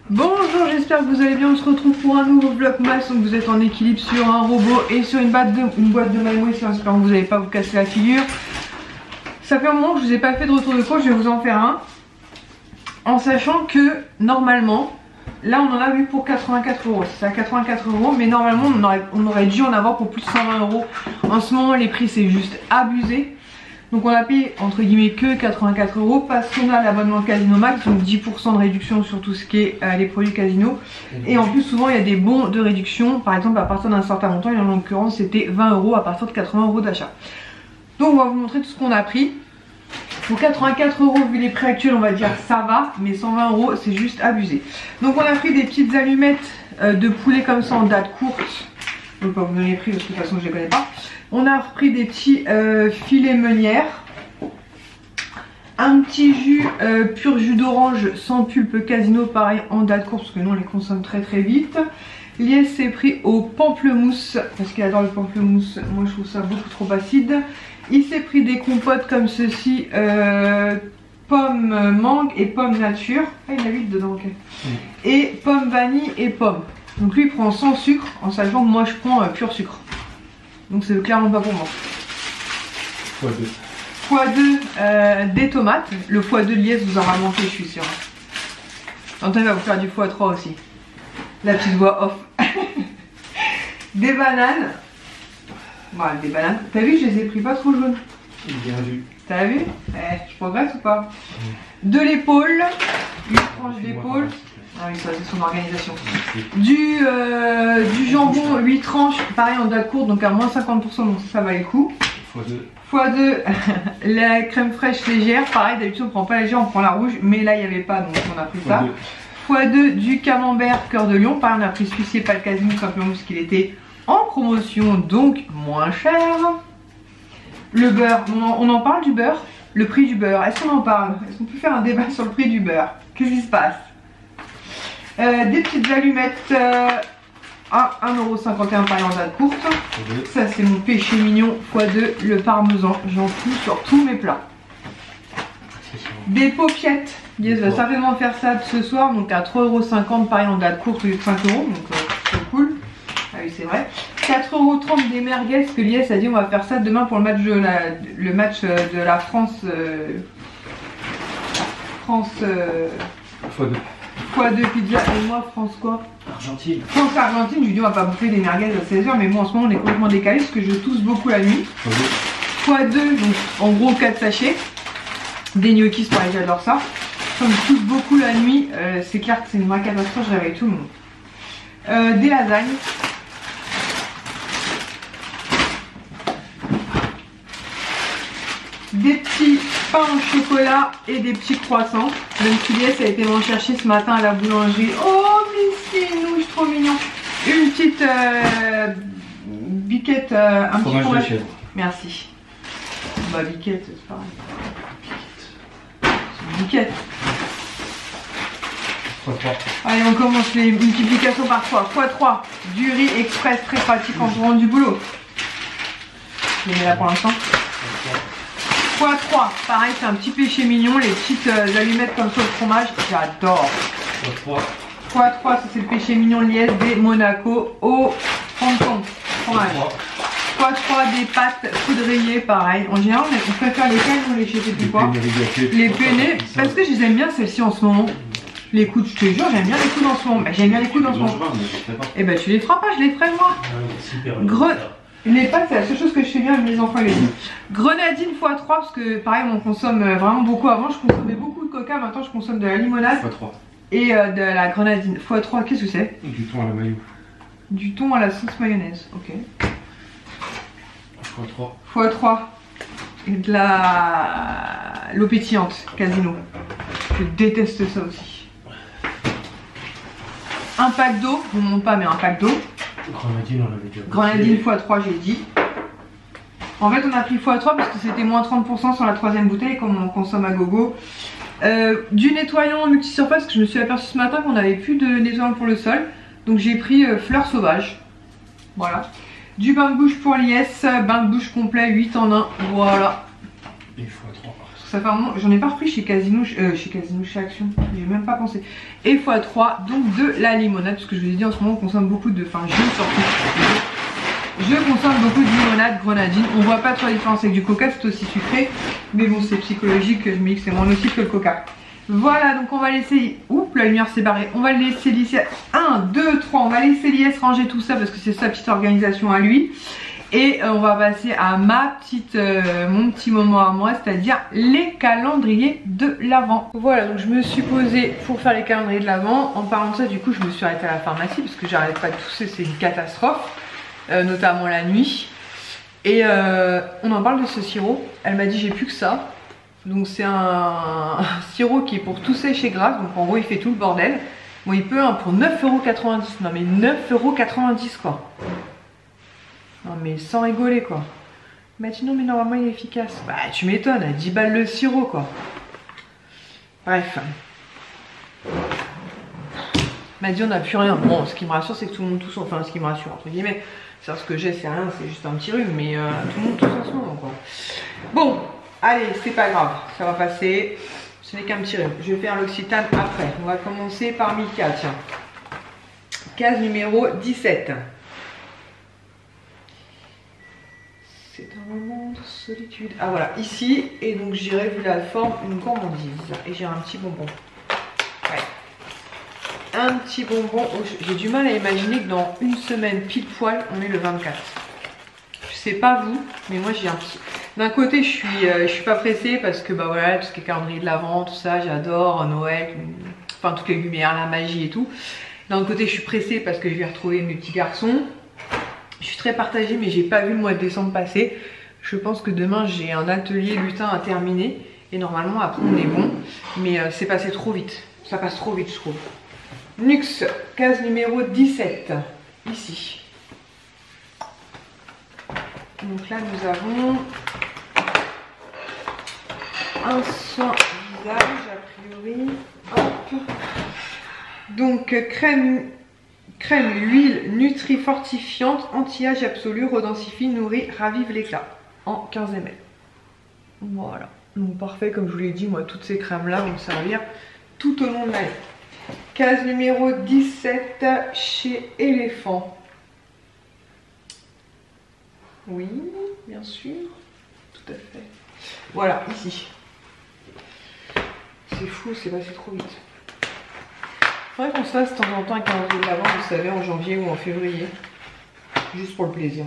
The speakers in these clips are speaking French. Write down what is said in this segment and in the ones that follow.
Bonjour, j'espère que vous allez bien. On se retrouve pour un nouveau vlogmas. Donc vous êtes en équilibre sur un robot et sur une boîte de maïmoïs. J'espère que vous n'allez pas vous casser la figure. Ça fait un moment que je vous ai pas fait de retour de course, je vais vous en faire un. En sachant que normalement, là on en a vu pour 84 €. C'est à 84 €, mais normalement on aurait dû en avoir pour plus de 120 €. En ce moment les prix c'est juste abusé. Donc on a payé entre guillemets que 84 € parce qu'on a l'abonnement Casino Max, donc 10% de réduction sur tout ce qui est les produits Casino. Et en plus souvent il y a des bons de réduction, par exemple à partir d'un certain montant, et en l'occurrence c'était 20 € à partir de 80 € d'achat. Donc on va vous montrer tout ce qu'on a pris. Pour 84 € vu les prix actuels on va dire ça va, mais 120 € c'est juste abusé. Donc on a pris des petites allumettes de poulet comme ça en date courte. Je ne vais pas vous donner les prix parce que de toute façon je ne les connais pas. On a repris des petits filets meunières. Un petit jus, pur jus d'orange sans pulpe Casino, pareil en date courte parce que nous on les consomme très vite. Lies s'est pris au pamplemousse parce qu'il adore le pamplemousse. Moi je trouve ça beaucoup trop acide. Il s'est pris des compotes comme ceci, pomme mangue et pomme nature. Ah il y en a 8 dedans, ok. Et pomme vanille et pomme. Donc lui il prend sans sucre, en sachant que moi je prends pur sucre. Donc c'est clairement pas pour moi. x2 des tomates. Le x2 de Lies vous aura manqué, je suis sûre. Antoine va vous faire du x3 aussi. La petite voix off. Des bananes. Voilà, des bananes. T'as vu, je les ai pris pas trop jaunes. Bien vu. T'as vu? Je progresse ou pas? De l'épaule. Une tranche d'épaule. Ah oui, ça c'est son organisation. Du jambon, 8 tranches, pareil en date courte, donc à moins 50%, donc ça va le coup. x2 la crème fraîche légère, pareil d'habitude on prend pas légère, on prend la rouge, mais là il n'y avait pas donc on a pris ça. x2 du camembert cœur de lion, pareil on a pris celui-ci, pas le Casino, simplement parce qu'il était en promotion, donc moins cher. Le beurre, on en parle du beurre? Le prix du beurre, est-ce qu'on en parle? Est-ce qu'on peut faire un débat sur le prix du beurre? Qu'est-ce qui se passe? Des petites allumettes à 1,51 € pareil en date courte. Ça c'est mon péché mignon x2, le parmesan. J'en fous sur tous mes plats. Des paupiettes. Yes, va certainement faire ça ce soir. Donc à 3,50 € pareil en date courte au lieu de 5 €. Donc c'est cool. Ah oui c'est vrai. 4,30 € des merguez. Parce que Lies a dit on va faire ça demain pour le match de la France. x2 pizza et moi France quoi? Argentine. France Argentine, je lui dis on va pas bouffer des merguez à 16 h, mais moi en ce moment on est complètement décalé parce que je tousse beaucoup la nuit. x2, donc en gros 4 sachets. Des gnocchis pareil, j'adore ça. Comme je tousse beaucoup la nuit, c'est clair que c'est une vraie catastrophe, je réveille tout le monde. Des lasagnes. Des petits pains au chocolat et des petits croissants. Même si Lies a été m'en chercher ce matin à la boulangerie. Oh mais c'est nouche, trop mignon. Une petite biquette, un petit fromage de chèvre. Merci. Bah biquette, c'est pareil. C'est une biquette. Allez on commence les multiplications par 3. x3, du riz express très pratique en rentrant du boulot. Je les mets là pour l'instant. x3, pareil c'est un petit péché mignon, les petites allumettes comme ça au fromage, j'adore. x3 ça c'est le péché mignon Lies des Monaco au Hong fromage. x3 des pâtes poudrées, pareil. En général on préfère lesquelles ou les chez plus quoi. Les penne, parce que je les aime bien celles-ci en ce moment. Les coudes, je te jure, j'aime bien les coudes en ce moment. Bah, j'aime bien les coudes en ce moment. Et bah tu les feras pas, je les ferai moi. Les pâtes c'est la seule chose que je fais bien avec mes enfants et les filles. Grenadine x3 parce que pareil on consomme vraiment beaucoup. Avant je consommais beaucoup de coca, maintenant je consomme de la limonade x3. Et de la grenadine x3. Qu'est-ce que c'est? Du thon à la mayo. Du thon à la sauce mayonnaise, ok. x3 et de l'eau pétillante Casino. Je déteste ça aussi. Un pack d'eau, je vous montre pas mais un pack d'eau. Grenadine, on l'avait déjà. Grenadine x3 j'ai dit. En fait on a pris x3 parce que c'était moins 30% sur la troisième bouteille comme on consomme à gogo. Du nettoyant multisurface parce que je me suis aperçu ce matin qu'on n'avait plus de nettoyant pour le sol. Donc j'ai pris fleurs sauvages. Voilà. Du bain de bouche pour Lies, bain de bouche complet 8 en 1. Voilà. Et x3. Ça fait un moment, j'en ai pas repris chez Casino, chez Action, j'ai même pas pensé. Et x3, donc de la limonade, parce que je vous ai dit en ce moment on consomme beaucoup de, enfin je consomme beaucoup de limonade grenadine. On voit pas trop la différence avec du coca, c'est aussi sucré, mais bon c'est psychologique, je me dis que c'est moins nocif que le coca. Voilà, donc on va laisser, oups la lumière s'est barrée, on va le laisser l'IS, 1, 2, 3, on va laisser l'IS ranger tout ça parce que c'est sa petite organisation à lui. Et on va passer à mon petit moment à moi, c'est-à-dire les calendriers de l'Avent. Voilà, donc je me suis posée pour faire les calendriers de l'Avent. En parlant de ça, du coup, je me suis arrêtée à la pharmacie parce que j'arrête pas de tousser, c'est une catastrophe, notamment la nuit. Et on en parle de ce sirop. Elle m'a dit j'ai plus que ça. Donc c'est un sirop qui est pour tousser chez Grasse. Donc en gros, il fait tout le bordel. Bon, il peut pour 9,90 €. Non mais 9,90 € quoi. Non mais sans rigoler quoi. Il m'a dit non mais normalement il est efficace. Bah tu m'étonnes, à 10 balles le sirop quoi. Bref. Il m'a dit on n'a plus rien. Bon ce qui me rassure c'est que tout le monde tousse, enfin ce qui me rassure entre guillemets. C'est ce que j'ai c'est rien, c'est juste un petit rhume. Mais tout le monde tousse en ce moment quoi. Bon, allez c'est pas grave, ça va passer. Ce n'est qu'un petit rhume. Je vais faire l'Occitane après. On va commencer par Mika, tiens. Case numéro 17. C'est un moment de solitude. Ah voilà, ici, et donc j'irai vu la forme, une gourmandise. Et j'ai un petit bonbon. Ouais. Un petit bonbon. J'ai du mal à imaginer que dans une semaine, pile poil, on est le 24. Je sais pas vous, mais moi j'ai un petit... D'un côté, je suis pas pressée parce que bah voilà, tout ce qui est calendrier de l'Avent, tout ça, j'adore, Noël, enfin toutes les lumières, la magie et tout. D'un autre côté, je suis pressée parce que je vais retrouver mes petits garçons. Je suis très partagée mais j'ai pas vu le mois de décembre passer. Je pense que demain j'ai un atelier lutin à terminer et normalement après on est bon. Mais c'est passé trop vite. Ça passe trop vite je trouve. Nux, case numéro 17. Ici. Donc là nous avons un soin visage a priori. Hop. Donc crème, huile nutri-fortifiante, anti-âge absolu, redensifie, nourrit, ravive l'éclat en 15 ml. Voilà, donc parfait, comme je vous l'ai dit, moi toutes ces crèmes là vont me servir tout au long de l'année. Case numéro 17 chez Éléphant. Oui, bien sûr, tout à fait. Voilà, ici. C'est fou, c'est passé trop vite. Faudrait qu'on se fasse de temps en temps un calendrier de l'Avent, vous savez, en janvier ou en février. Juste pour le plaisir.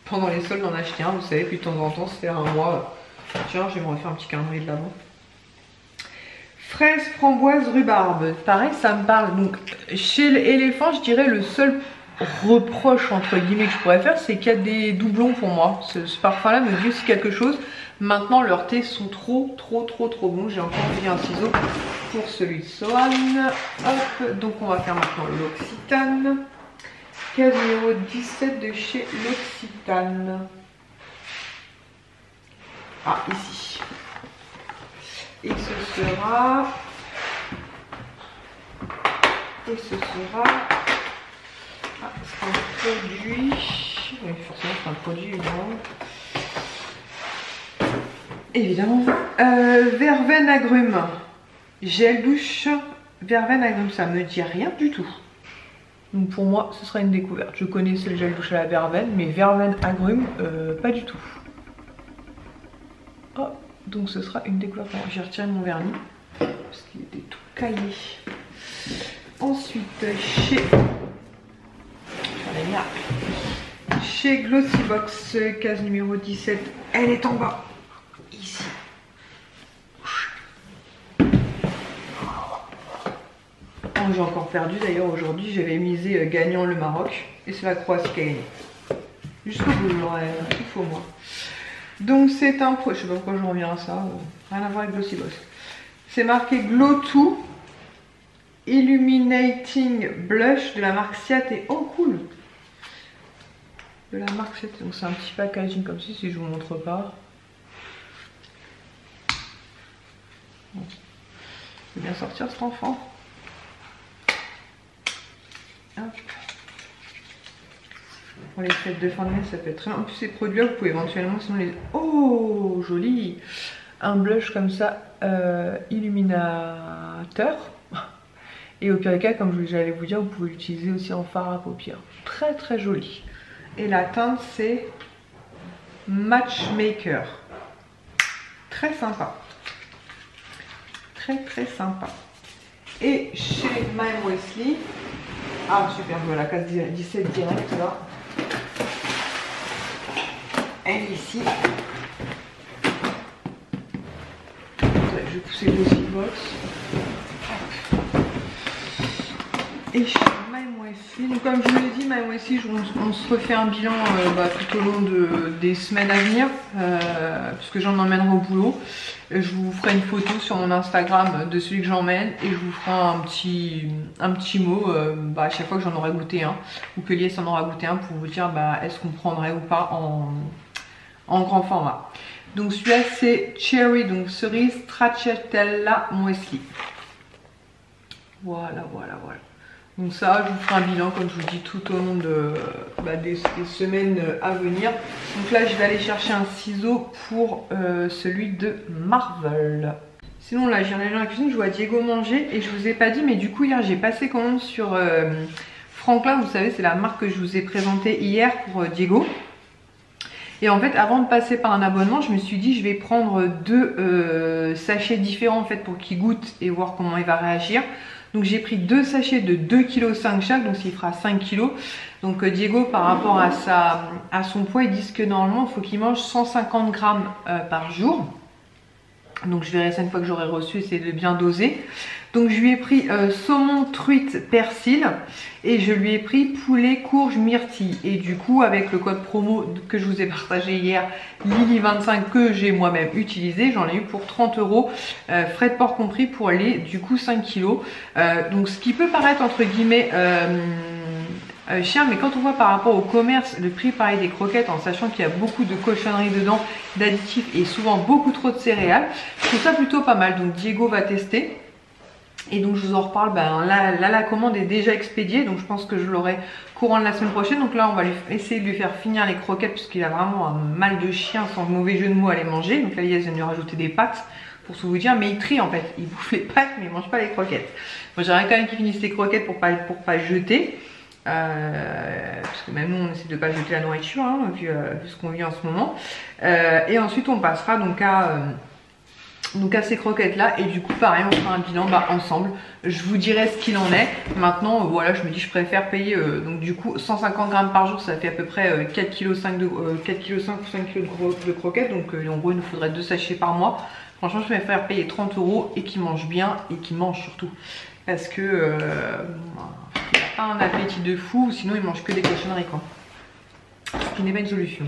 Pendant les soldes, d'en acheter un, vous savez, puis de temps en temps, se faire un mois. Tiens, je vais me refaire un petit calendrier de l'Avent. Fraise, framboise, rhubarbe. Pareil, ça me parle. Donc, chez l'éléphant, je dirais le seul reproche, entre guillemets, que je pourrais faire, c'est qu'il y a des doublons pour moi. Ce parfum-là me dit aussi quelque chose. Maintenant, leurs thés sont trop bons. J'ai encore pris un ciseau pour celui de Sohan. Hop, donc on va faire maintenant l'Occitane. Case numéro 17 de chez l'Occitane. Ah, ici. Et ce sera... Ah, c'est un produit... Oui, forcément, c'est un produit, évidemment. Verveine agrumes. Gel douche, verveine agrumes, ça me dit rien du tout. Donc pour moi, ce sera une découverte. Je connaissais le gel douche à la verveine, mais verveine agrumes, pas du tout. Oh, donc ce sera une découverte. J'ai retiré mon vernis parce qu'il était tout caillé. Ensuite, chez Glossybox, case numéro 17, elle est en bas. Ici. Oh, j'ai encore perdu d'ailleurs aujourd'hui, j'avais misé gagnant le Maroc et c'est la Croatie qui a gagné. Jusqu'au bout, j'aurais il faut moi. Donc c'est un produit, je sais pas pourquoi je reviens à ça, rien à voir avec Glossybox. C'est marqué Glow 2 Illuminating Blush de la marque Ciate et oh cool. De la marque Ciate, donc c'est un petit packaging comme ça si je vous montre pas. Il faut bien sortir cet enfant. Hop. Pour les fêtes de fin d'année, ça peut être très bien. En plus, ces produits-là, vous pouvez éventuellement, sinon les... Oh, joli. un blush comme ça, illuminateur. Et au pire des cas, comme j'allais vous dire, vous pouvez l'utiliser aussi en fard à paupières. Très très joli. Et la teinte c'est Matchmaker. Très sympa. Très très sympa. Et chez Mme Wesley, ah super, je vois la case 17 direct là. Elle est ici. Je vais pousser le dossier box. Et chez Mme Wesley, donc comme je vous l'ai dit, Mme Wesley, on se refait un bilan tout au long des semaines à venir, puisque j'en emmènerai au boulot. Je vous ferai une photo sur mon Instagram de celui que j'emmène et je vous ferai un petit mot à chaque fois que j'en aurai goûté un, ou que Lies en aura goûté un, pour vous dire est-ce qu'on prendrait ou pas en grand format. Donc celui-là c'est Cherry, donc cerise stracciatella Wesley. Voilà. Donc ça, je vous ferai un bilan, comme je vous dis, tout au long des semaines à venir. Donc là, je vais aller chercher un ciseau pour celui de Marvel. Sinon, là, j'ai rien dans la cuisine, je vois Diego manger et je vous ai pas dit, mais du coup, hier, j'ai passé commande sur Franklin. Vous savez, c'est la marque que je vous ai présentée hier pour Diego. Et en fait, avant de passer par un abonnement, je me suis dit, je vais prendre 2 sachets différents en fait pour qu'il goûte et voir comment il va réagir. Donc j'ai pris 2 sachets de 2,5 kg chaque, donc il fera 5 kg. Donc Diego, par rapport à son poids, ils disent que normalement il faut qu'il mange 150 grammes par jour. Donc je verrai ça une fois que j'aurai reçu, essayer de bien doser. Donc je lui ai pris saumon, truite, persil et je lui ai pris poulet, courge, myrtille. Et du coup avec le code promo que je vous ai partagé hier, Lily25, que j'ai moi-même utilisé, j'en ai eu pour 30 €, frais de port compris pour les du coup 5 kg. Donc ce qui peut paraître entre guillemets cher, mais quand on voit par rapport au commerce le prix pareil des croquettes, en sachant qu'il y a beaucoup de cochonneries dedans, d'additifs et souvent beaucoup trop de céréales, je trouve ça plutôt pas mal. Donc Diego va tester. Et donc je vous en reparle, là la commande est déjà expédiée, donc je pense que je l'aurai courant de la semaine prochaine. Donc là on va essayer de lui faire finir les croquettes, puisqu'il a vraiment un mal de chien, sans mauvais jeu de mots, à les manger. Donc là Lies vient de lui rajouter des pâtes, pour tout vous dire, mais il trie en fait, il bouffe les pâtes mais il mange pas les croquettes. Moi j'aimerais quand même qu'il finisse les croquettes pour pas jeter. Parce que même nous on essaie de pas jeter la nourriture vu ce qu'on vit en ce moment. Et ensuite on passera donc à ces croquettes là, et du coup pareil on fera un bilan ensemble. Je vous dirai ce qu'il en est. Maintenant voilà, je me dis je préfère payer donc du coup 150 grammes par jour, ça fait à peu près 4,5 kg ou 5 kg de croquettes. Donc en gros il nous faudrait 2 sachets par mois. Franchement je préfère payer 30 € et qu'il mange bien, et qu'il mange surtout, parce que il n'a pas un appétit de fou, sinon il mange que des cochonneries quoi. Ce qui n'est pas une solution.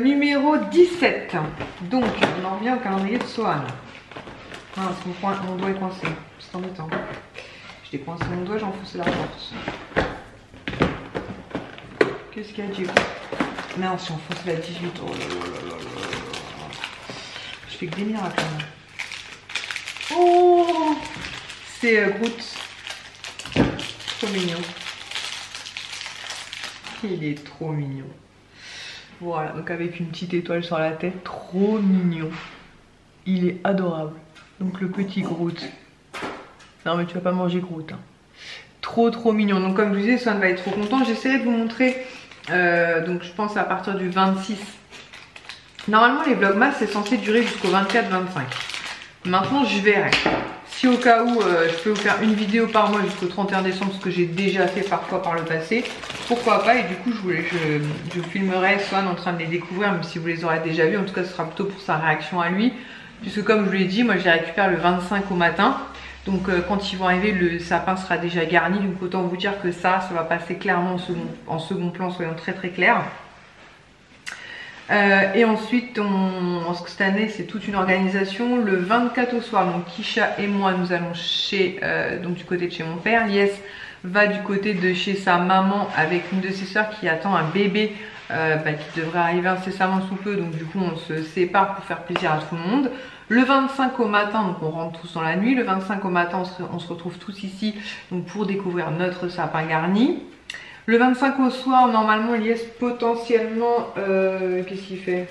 Numéro 17. Donc on en revient au calendrier de Sohan. Ah, mon doigt est coincé, c'est embêtant. Je décoincé mon doigt, j'ai enfoncé la porte. Qu'est-ce qu'il y a, Diego? Merde, j'ai enfoncé la 18. Oh là là là là là. Je fais que des miracles là. Oh, c'est Groot. Trop mignon. Il est trop mignon. Voilà, donc avec une petite étoile sur la tête, trop mignon. Il est adorable. Donc le petit Groot. Non mais tu vas pas manger Groot. Trop mignon. Donc comme je vous disais, Swan va être trop content. J'essaierai de vous montrer, donc je pense à partir du 26. Normalement les vlogmas c'est censé durer jusqu'au 24-25. Maintenant je verrai. Si au cas où je peux vous faire une vidéo par mois jusqu'au 31 décembre, ce que j'ai déjà fait parfois par le passé, pourquoi pas. Et du coup je filmerai Swan en train de les découvrir, même si vous les aurez déjà vus. En tout cas ce sera plutôt pour sa réaction à lui, puisque comme je vous l'ai dit, moi je les récupère le 25 au matin. Donc quand ils vont arriver, le sapin sera déjà garni. Donc autant vous dire que ça va passer clairement en second plan, soyons très clairs. Et ensuite, cette année, c'est toute une organisation. Le 24 au soir, donc Kisha et moi, nous allons donc du côté de chez mon père. Lies va du côté de chez sa maman avec une de ses soeurs qui attend un bébé qui devrait arriver incessamment sous peu. Donc du coup, on se sépare pour faire plaisir à tout le monde. Le 25 au matin, donc on rentre tous dans la nuit. Le 25 au matin, on se retrouve tous ici donc pour découvrir notre sapin garni. Le 25 au soir, normalement, Lies potentiellement... qu'est-ce qu'il fait?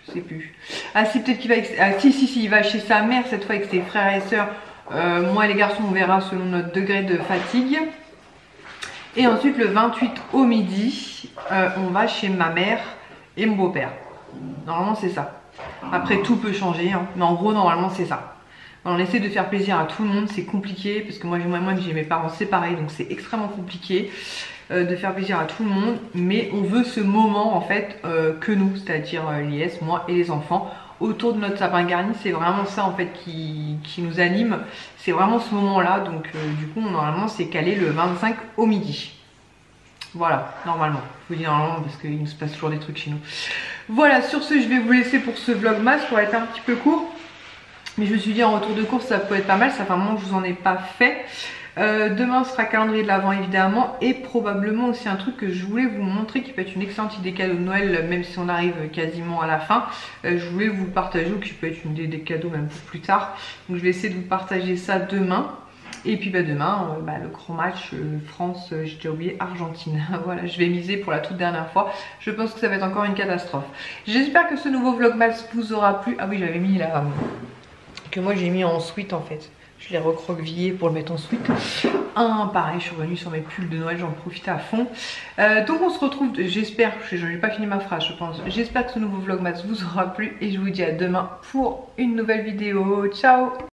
Je sais plus. Ah si, peut-être qu'il va... si, il va chez sa mère cette fois avec ses frères et sœurs. Moi et les garçons, on verra selon notre degré de fatigue. Et ensuite, le 28 au midi, on va chez ma mère et mon beau-père. Normalement, c'est ça. Après, tout peut changer, hein. Mais en gros, normalement, c'est ça. On essaie de faire plaisir à tout le monde, c'est compliqué parce que moi j'ai mes parents séparés, donc c'est extrêmement compliqué de faire plaisir à tout le monde. Mais on veut ce moment en fait que nous, c'est-à-dire Lies, moi et les enfants, autour de notre sapin garni. C'est vraiment ça en fait qui nous anime. C'est vraiment ce moment-là, donc du coup normalement c'est calé le 25 au midi. Voilà, normalement. Je vous dis normalement parce qu'il nous se passe toujours des trucs chez nous. Voilà, sur ce, je vais vous laisser pour ce vlogmas pour être un petit peu court. Mais je me suis dit en retour de course ça peut être pas mal, ça fait un moment que je vous en ai pas fait. Demain sera calendrier de l'Avent évidemment et probablement aussi un truc que je voulais vous montrer qui peut être une excellente idée cadeau de Noël même si on arrive quasiment à la fin. Je voulais vous le partager ou qui peut être une idée des cadeaux même pour plus tard. Donc je vais essayer de vous partager ça demain. Et puis demain, le grand match France, j'ai déjà oublié, Argentine. Voilà, je vais miser pour la toute dernière fois. Je pense que ça va être encore une catastrophe. J'espère que ce nouveau vlogmas vous aura plu. Ah oui, j'avais mis là... que moi j'ai mis en sweat en fait. Je l'ai recroquevillé pour le mettre en sweat. Pareil, je suis revenue sur mes pulls de Noël, j'en profite à fond. Donc on se retrouve, j'espère, je n'ai pas fini ma phrase je pense. J'espère que ce nouveau vlogmas vous aura plu et je vous dis à demain pour une nouvelle vidéo. Ciao!